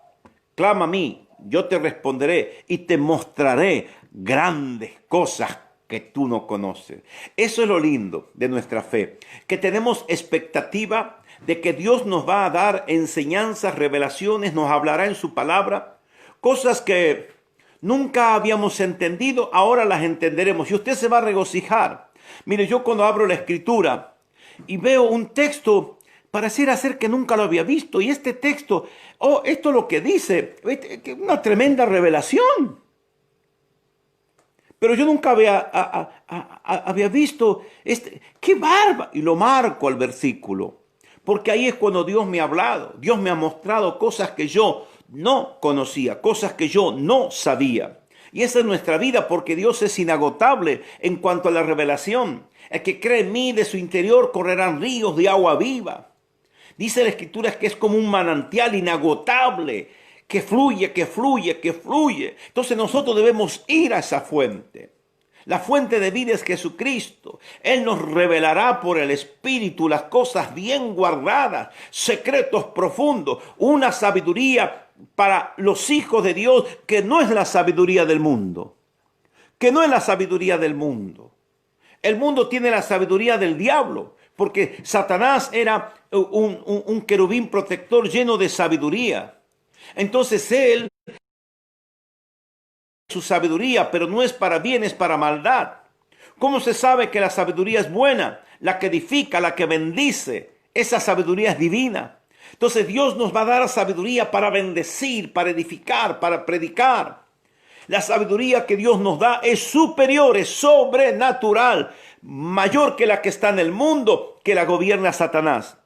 Clama a mí, yo te responderé y te mostraré grandes cosas que tú no conoces. Eso es lo lindo de nuestra fe, que tenemos expectativa de que Dios nos va a dar enseñanzas, revelaciones, nos hablará en su palabra, cosas que nunca habíamos entendido, ahora las entenderemos y usted se va a regocijar. Mire, yo cuando abro la Escritura y veo un texto, pareciera ser que nunca lo había visto, y este texto, esto es lo que dice, una tremenda revelación. Pero yo nunca había visto, ¡qué barba! Y lo marco al versículo, porque ahí es cuando Dios me ha hablado, Dios me ha mostrado cosas que yo no conocía, cosas que yo no sabía. Y esa es nuestra vida, porque Dios es inagotable en cuanto a la revelación. El que cree en mí, de su interior correrán ríos de agua viva. Dice la Escritura que es como un manantial inagotable, que fluye, que fluye, que fluye. Entonces nosotros debemos ir a esa fuente. La fuente de vida es Jesucristo. Él nos revelará por el Espíritu las cosas bien guardadas, secretos profundos, una sabiduría para los hijos de Dios que no es la sabiduría del mundo. Que no es la sabiduría del mundo. El mundo tiene la sabiduría del diablo, porque Satanás era un querubín protector lleno de sabiduría. Entonces él, su sabiduría, pero no es para bien, es para maldad. ¿Cómo se sabe que la sabiduría es buena? La que edifica, la que bendice. Esa sabiduría es divina. Entonces Dios nos va a dar sabiduría para bendecir, para edificar, para predicar. La sabiduría que Dios nos da es superior, es sobrenatural, mayor que la que está en el mundo, que la gobierna Satanás.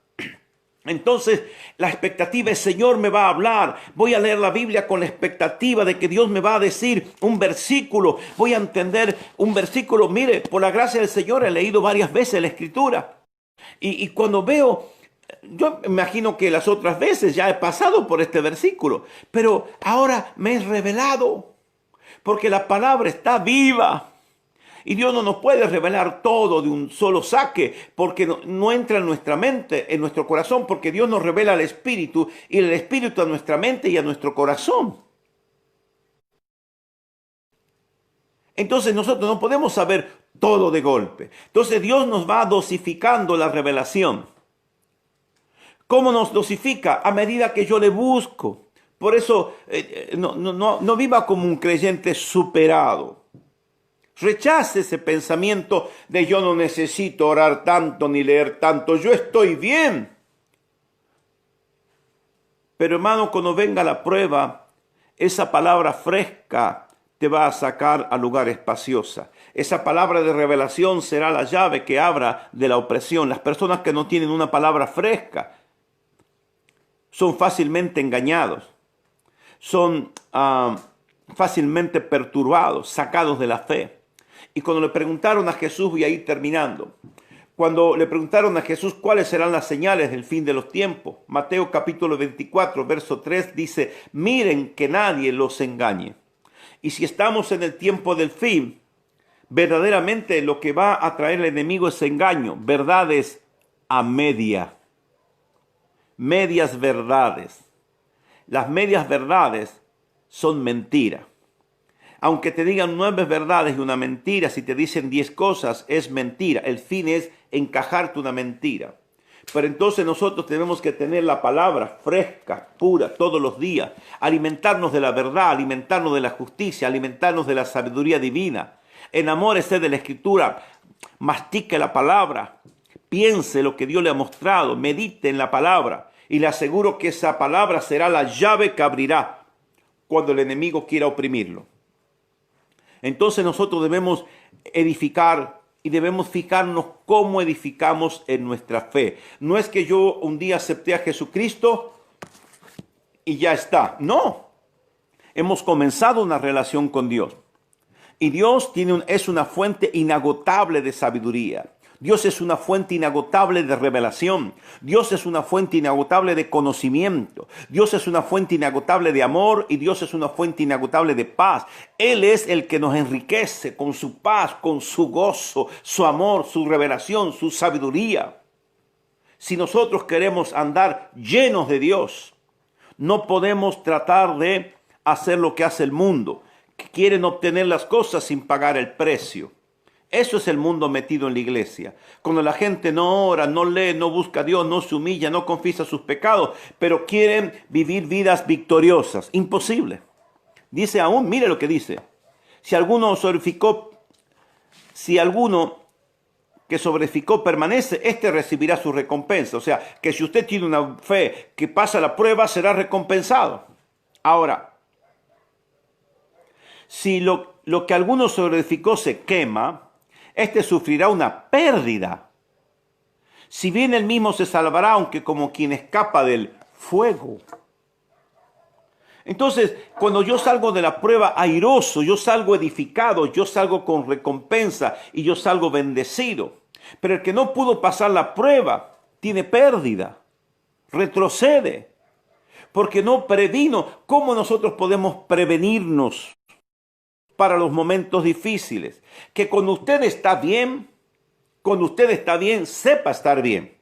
Entonces la expectativa es, Señor me va a hablar, voy a leer la Biblia con la expectativa de que Dios me va a decir un versículo, voy a entender un versículo. Mire, por la gracia del Señor he leído varias veces la Escritura y cuando veo, yo imagino que las otras veces ya he pasado por este versículo, pero ahora me es revelado porque la palabra está viva. Y Dios no nos puede revelar todo de un solo saque, porque no entra en nuestra mente, en nuestro corazón, porque Dios nos revela el Espíritu, y el Espíritu a nuestra mente y a nuestro corazón. Entonces nosotros no podemos saber todo de golpe. Entonces Dios nos va dosificando la revelación. ¿Cómo nos dosifica? A medida que yo le busco. Por eso no viva como un creyente superado. Rechace ese pensamiento de yo no necesito orar tanto ni leer tanto, yo estoy bien. Pero hermano, cuando venga la prueba, esa palabra fresca te va a sacar a lugar espaciosa. Esa palabra de revelación será la llave que abra de la opresión. Las personas que no tienen una palabra fresca son fácilmente engañados, son fácilmente perturbados, sacados de la fe. Y cuando le preguntaron a Jesús, voy a ir terminando, cuando le preguntaron a Jesús cuáles serán las señales del fin de los tiempos, Mateo capítulo 24, verso 3 dice, miren que nadie los engañe. Y si estamos en el tiempo del fin, verdaderamente lo que va a traer el enemigo es engaño, verdades a medias verdades. Las medias verdades son mentiras. Aunque te digan 9 verdades y una mentira, si te dicen 10 cosas, es mentira. El fin es encajarte una mentira. Pero entonces nosotros tenemos que tener la palabra fresca, pura, todos los días. Alimentarnos de la verdad, alimentarnos de la justicia, alimentarnos de la sabiduría divina. Enamórese de la Escritura, mastique la palabra, piense lo que Dios le ha mostrado, medite en la palabra. Y le aseguro que esa palabra será la llave que abrirá cuando el enemigo quiera oprimirlo. Entonces nosotros debemos edificar y debemos fijarnos cómo edificamos en nuestra fe. No es que yo un día acepté a Jesucristo y ya está. No. Hemos comenzado una relación con Dios. Y Dios es una fuente inagotable de sabiduría. Dios es una fuente inagotable de revelación. Dios es una fuente inagotable de conocimiento. Dios es una fuente inagotable de amor y Dios es una fuente inagotable de paz. Él es el que nos enriquece con su paz, con su gozo, su amor, su revelación, su sabiduría. Si nosotros queremos andar llenos de Dios, no podemos tratar de hacer lo que hace el mundo, que quieren obtener las cosas sin pagar el precio. Eso es el mundo metido en la iglesia. Cuando la gente no ora, no lee, no busca a Dios, no se humilla, no confiesa sus pecados, pero quieren vivir vidas victoriosas. Imposible. Dice aún, mire lo que dice. Si alguno que sobreedificó permanece, este recibirá su recompensa. O sea, que si usted tiene una fe que pasa la prueba, será recompensado. Ahora, si lo que alguno sobreedificó se quema, este sufrirá una pérdida. Si bien él mismo se salvará, aunque como quien escapa del fuego. Entonces, cuando yo salgo de la prueba airoso, yo salgo edificado, yo salgo con recompensa y yo salgo bendecido. Pero el que no pudo pasar la prueba tiene pérdida, retrocede, porque no previno. ¿Cómo nosotros podemos prevenirnos para los momentos difíciles? Que cuando usted está bien, sepa estar bien.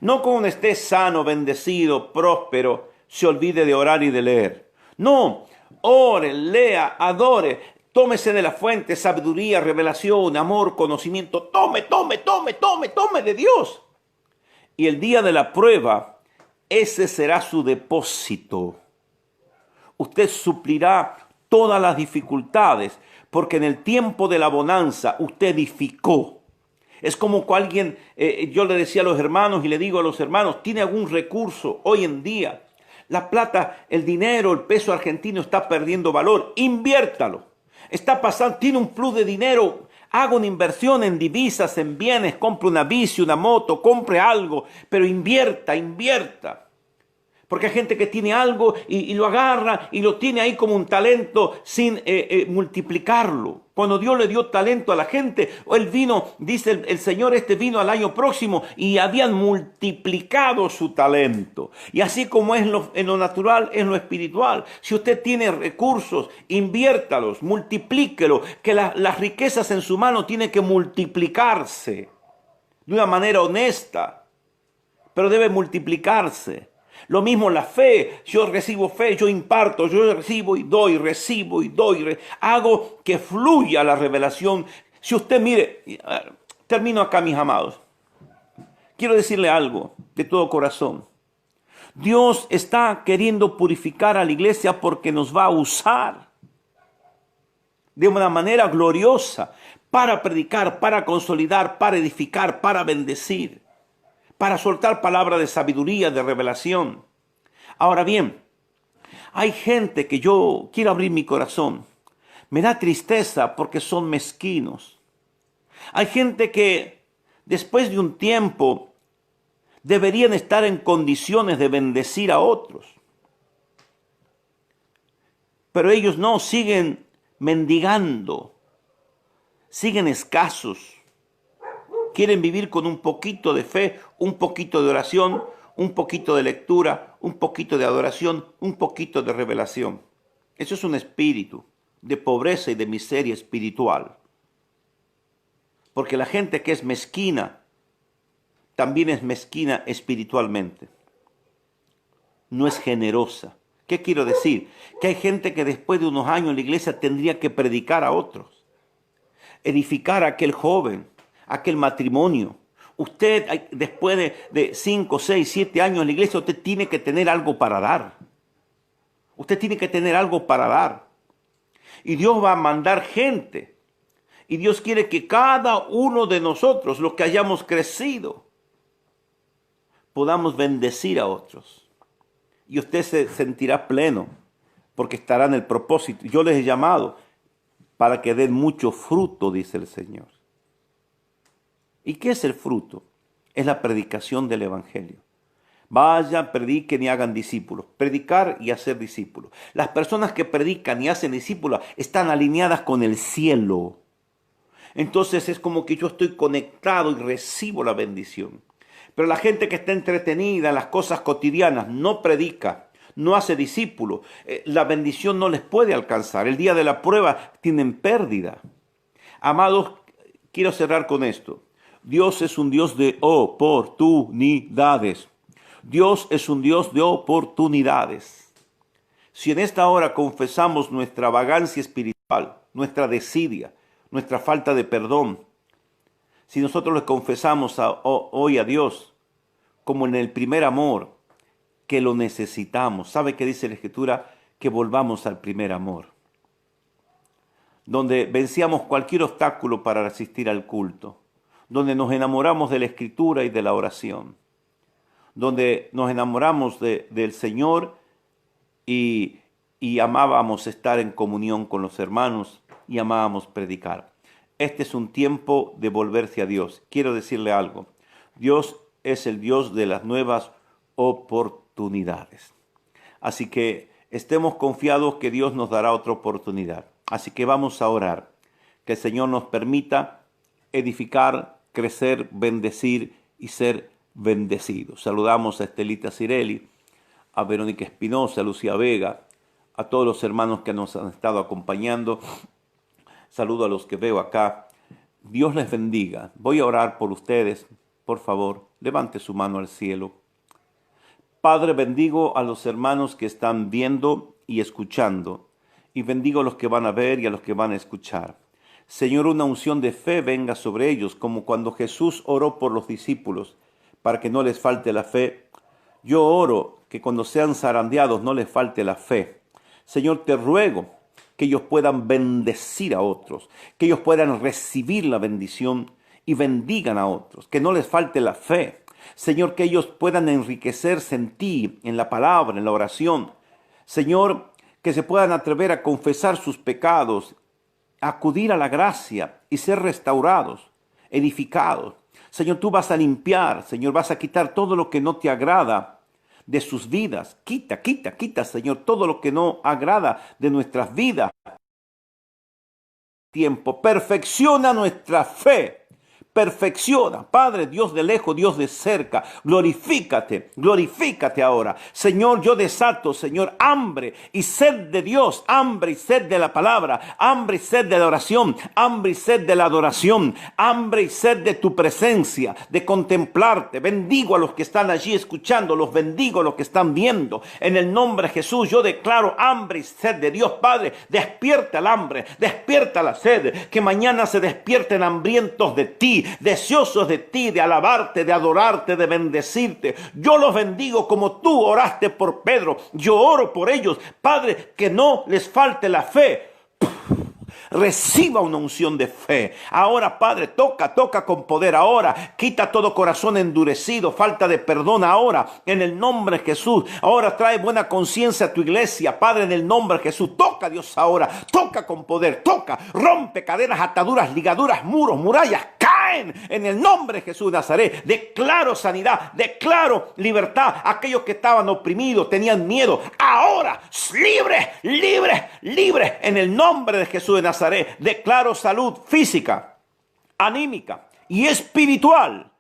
No cuando esté sano, bendecido, próspero, se olvide de orar y de leer. No, ore, lea, adore, tómese de la fuente, sabiduría, revelación, amor, conocimiento. Tome de Dios. Y el día de la prueba, ese será su depósito. Usted suplirá todas las dificultades, porque en el tiempo de la bonanza usted edificó. Es como que alguien, yo le decía a los hermanos y le digo a los hermanos, tiene algún recurso hoy en día. La plata, el dinero, el peso argentino está perdiendo valor. Inviértalo. Está pasando, tiene un plus de dinero. Haga una inversión en divisas, en bienes, compre una bici, una moto, compre algo, pero invierta. Porque hay gente que tiene algo y lo agarra y lo tiene ahí como un talento sin multiplicarlo. Cuando Dios le dio talento a la gente, él vino, dice el Señor, vino al año próximo y habían multiplicado su talento. Y así como es en lo natural, es lo espiritual. Si usted tiene recursos, inviértalos, multiplíquelos, que las riquezas en su mano tienen que multiplicarse de una manera honesta, pero debe multiplicarse. Lo mismo la fe, yo recibo fe, yo imparto, yo recibo y doy, hago que fluya la revelación Si usted mire, termino acá, mis amados. Quiero decirle algo de todo corazón. Dios está queriendo purificar a la iglesia porque nos va a usar de una manera gloriosa para predicar, para consolidar, para edificar, para bendecir, para soltar palabras de sabiduría, de revelación. Ahora bien, hay gente que yo quiero abrir mi corazón. Me da tristeza porque son mezquinos. Hay gente que después de un tiempo deberían estar en condiciones de bendecir a otros. Pero ellos no, siguen mendigando, siguen escasos. Quieren vivir con un poquito de fe, un poquito de oración, un poquito de lectura, un poquito de adoración, un poquito de revelación. Eso es un espíritu de pobreza y de miseria espiritual. Porque la gente que es mezquina, también es mezquina espiritualmente. No es generosa. ¿Qué quiero decir? Que hay gente que después de unos años en la iglesia tendría que predicar a otros, edificar a aquel joven, a aquel matrimonio. Usted, después de 5, 6, 7 años en la iglesia, usted tiene que tener algo para dar. Usted tiene que tener algo para dar. Y Dios va a mandar gente. Y Dios quiere que cada uno de nosotros, los que hayamos crecido, podamos bendecir a otros. Y usted se sentirá pleno, porque estará en el propósito. Yo les he llamado para que den mucho fruto, dice el Señor. ¿Y qué es el fruto? Es la predicación del Evangelio. Vayan, prediquen y hagan discípulos. Predicar y hacer discípulos. Las personas que predican y hacen discípulos están alineadas con el cielo. Entonces es como que yo estoy conectado y recibo la bendición. Pero la gente que está entretenida en las cosas cotidianas no predica, no hace discípulos. La bendición no les puede alcanzar. El día de la prueba tienen pérdida. Amados, quiero cerrar con esto. Dios es un Dios de oportunidades. Dios es un Dios de oportunidades. Si en esta hora confesamos nuestra vagancia espiritual, nuestra desidia, nuestra falta de perdón, si nosotros le confesamos hoy a Dios, como en el primer amor, que lo necesitamos. ¿Sabe qué dice la Escritura? Que volvamos al primer amor, donde vencíamos cualquier obstáculo para asistir al culto, donde nos enamoramos de la Escritura y de la oración, donde nos enamoramos del Señor y amábamos estar en comunión con los hermanos y amábamos predicar. Este es un tiempo de volverse a Dios. Quiero decirle algo. Dios es el Dios de las nuevas oportunidades. Así que estemos confiados que Dios nos dará otra oportunidad. Así que vamos a orar. Que el Señor nos permita edificar, crecer, bendecir y ser bendecidos. Saludamos a Estelita Cirelli, a Verónica Espinosa, a Lucía Vega, a todos los hermanos que nos han estado acompañando. Saludo a los que veo acá. Dios les bendiga. Voy a orar por ustedes. Por favor, levante su mano al cielo. Padre, bendigo a los hermanos que están viendo y escuchando. Y bendigo a los que van a ver y a los que van a escuchar. Señor, una unción de fe venga sobre ellos, como cuando Jesús oró por los discípulos, para que no les falte la fe. Yo oro que cuando sean zarandeados no les falte la fe. Señor, te ruego que ellos puedan bendecir a otros, que ellos puedan recibir la bendición y bendigan a otros, que no les falte la fe. Señor, que ellos puedan enriquecerse en ti, en la palabra, en la oración. Señor, que se puedan atrever a confesar sus pecados, a acudir a la gracia y ser restaurados, edificados. Señor, tú vas a limpiar, Señor, vas a quitar todo lo que no te agrada de sus vidas. Quita, Señor, todo lo que no agrada de nuestras vidas. Perfecciona nuestra fe Perfecciona, Padre, Dios de lejos, Dios de cerca. Glorifícate, glorifícate ahora. Señor, yo desato, Señor, hambre y sed de Dios, hambre y sed de la palabra, hambre y sed de la oración, hambre y sed de la adoración, hambre y sed de tu presencia, de contemplarte. Bendigo a los que están allí escuchando, los bendigo a los que están viendo. En el nombre de Jesús, yo declaro hambre y sed de Dios, Padre. Despierta el hambre, despierta la sed, que mañana se despierten hambrientos de ti, deseosos de ti, de alabarte, de adorarte, de bendecirte. Yo los bendigo como tú oraste por Pedro. Yo oro por ellos, Padre, que no les falte la fe. Reciba una unción de fe. Ahora, Padre, toca con poder. Ahora, quita todo corazón endurecido, falta de perdón ahora, en el nombre de Jesús. Ahora trae buena conciencia a tu iglesia, Padre, en el nombre de Jesús. Toca, Dios, ahora. Toca con poder, toca. Rompe cadenas, ataduras, ligaduras, muros, murallas. Caen en el nombre de Jesús de Nazaret. Declaro sanidad, declaro libertad. Aquellos que estaban oprimidos, tenían miedo, ahora libres, libres, libres, en el nombre de Jesús de Nazaret. Declaro salud física, anímica y espiritual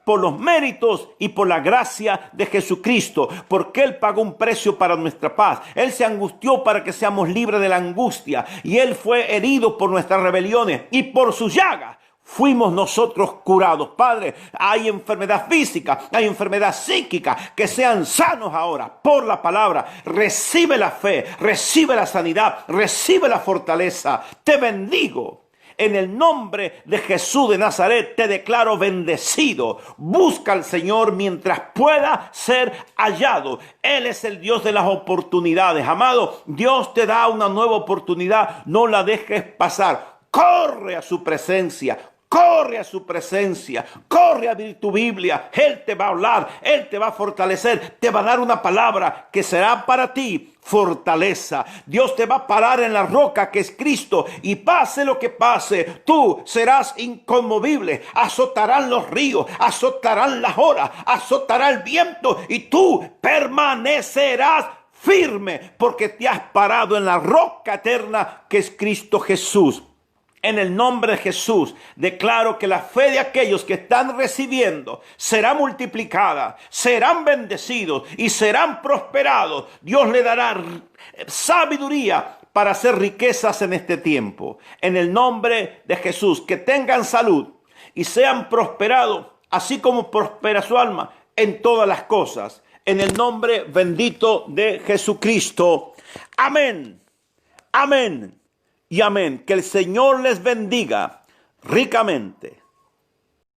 por los méritos y por la gracia de Jesucristo, porque Él pagó un precio para nuestra paz. Él se angustió para que seamos libres de la angustia, y Él fue herido por nuestras rebeliones, y por sus llagas fuimos nosotros curados. Padre, hay enfermedad física, hay enfermedad psíquica, que sean sanos ahora por la palabra. Recibe la fe, recibe la sanidad, recibe la fortaleza. Te bendigo. En el nombre de Jesús de Nazaret te declaro bendecido. Busca al Señor mientras pueda ser hallado. Él es el Dios de las oportunidades. Amado, Dios te da una nueva oportunidad. No la dejes pasar. Corre a su presencia. Corre a su presencia, corre a abrir tu Biblia. Él te va a hablar, Él te va a fortalecer, te va a dar una palabra que será para ti fortaleza. Dios te va a parar en la roca que es Cristo, y pase lo que pase, tú serás inconmovible. Azotarán los ríos, azotarán las olas, azotará el viento, y tú permanecerás firme, porque te has parado en la roca eterna que es Cristo Jesús. En el nombre de Jesús, declaro que la fe de aquellos que están recibiendo será multiplicada, serán bendecidos y serán prosperados. Dios le dará sabiduría para hacer riquezas en este tiempo. En el nombre de Jesús, que tengan salud y sean prosperados, así como prospera su alma en todas las cosas. En el nombre bendito de Jesucristo. Amén. Amén. Y amén. Que el Señor les bendiga ricamente.